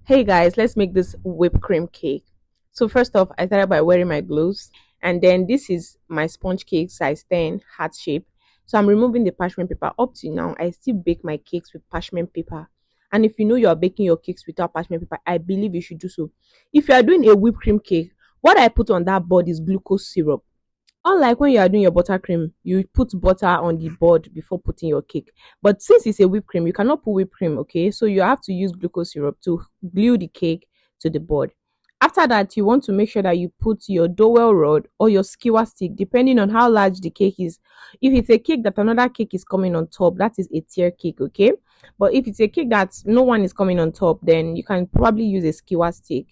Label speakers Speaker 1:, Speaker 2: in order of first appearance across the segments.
Speaker 1: Hey guys, let's make this whipped cream cake. So first off, I started by wearing my gloves, and then this is my sponge cake size 10 heart shape. So I'm removing the parchment paper. Up to now, I still bake my cakes with parchment paper. And if you know you are baking your cakes without parchment paper, I believe you should do so. If you are doing a whipped cream cake, what I put on that board is glucose syrup. Unlike when you are doing your buttercream, you put butter on the board before putting your cake. But since it's a whipped cream, you cannot put whipped cream, okay? So you have to use glucose syrup to glue the cake to the board. After that, you want to make sure that you put your dowel rod or your skewer stick, depending on how large the cake is. If it's a cake that another cake is coming on top, that is a tier cake, okay? But if it's a cake that no one is coming on top, then you can probably use a skewer stick.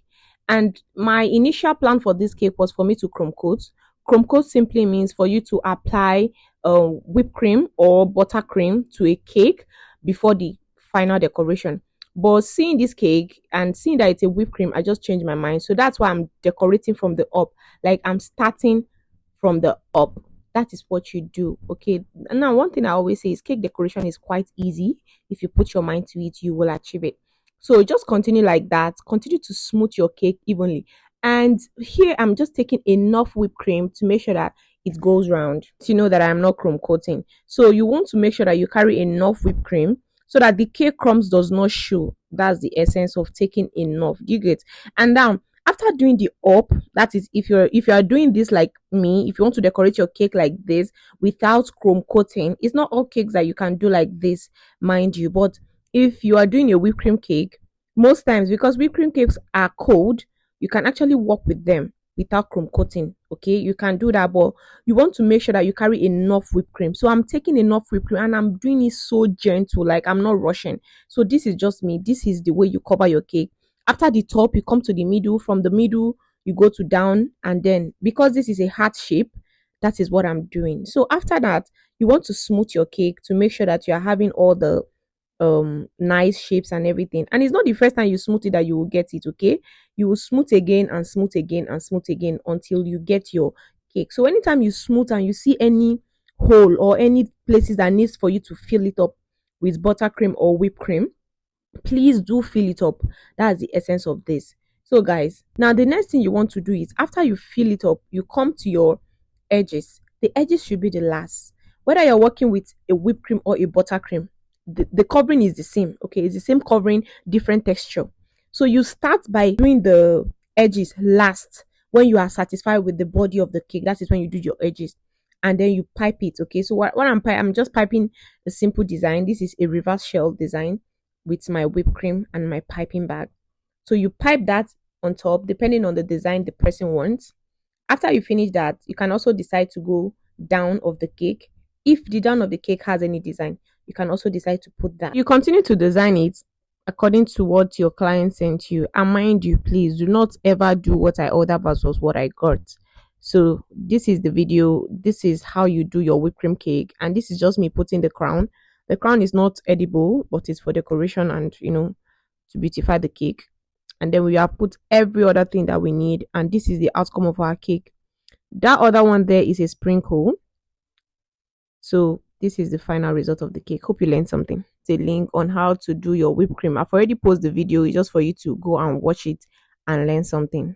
Speaker 1: And my initial plan for this cake was for me to chrome coat. Chrome coat simply means for you to apply whipped cream or buttercream to a cake before the final decoration. But seeing this cake and seeing that it's a whipped cream, I just changed my mind. So that's why I'm decorating from the up. Like I'm starting from the up. That is what you do. Okay. Now, one thing I always say is cake decoration is quite easy. If you put your mind to it, you will achieve it. So just continue like that. Continue to smooth your cake evenly. And here I'm just taking enough whipped cream to make sure that it goes round. You know that I'm not chrome coating. So you want to make sure that you carry enough whipped cream so that the cake crumbs does not show. That's the essence of taking enough. Do you get? And now after doing the up, that is if you are doing this like me, if you want to decorate your cake like this without chrome coating, it's not all cakes that you can do like this, mind you. But if you are doing a whipped cream cake, most times because whipped cream cakes are cold, you can actually work with them without chrome coating. Okay, you can do that, but you want to make sure that you carry enough whipped cream. So I'm taking enough whipped cream and I'm doing it so gentle, like I'm not rushing. So this is just me. This is the way you cover your cake. After the top, you come to the middle. From the middle, you go to down, and then because this is a heart shape, that is what I'm doing. So after that, you want to smooth your cake to make sure that you are having all the nice shapes and everything. And it's not the first time you smooth it that you will get it. Okay, you will smooth again and smooth again and smooth again until you get your cake. So anytime you smooth and you see any hole or any places that needs for you to fill it up with buttercream or whipped cream, please do fill it up. That's the essence of this. So guys, now the next thing you want to do is after you fill it up, you come to your edges. The edges should be the last. Whether you're working with a whipped cream or a buttercream, the covering is the same. Okay, it's the same covering, different texture. So you start by doing the edges last. When you are satisfied with the body of the cake, that is when you do your edges, and then you pipe it. Okay, so what I'm just piping a simple design. This is a reverse shell design with my whipped cream and my piping bag. So you pipe that on top depending on the design the person wants. After you finish that, you can also decide to go down of the cake. If the down of the cake has any design, you can also decide to put that. You continue to design it according to what your client sent you. And mind you, please do not ever do what I ordered versus what I got. So this is the video. This is how you do your whipped cream cake. And this is just me putting the crown. The crown is not edible, but it's for decoration and to beautify the cake. And then we have put every other thing that we need, and this is the outcome of our cake. That other one there is a sprinkle. So this is the final result of the cake. Hope you learned something. It's a link on how to do your whipped cream. I've already posted the video. It's just for you to go and watch it and learn something.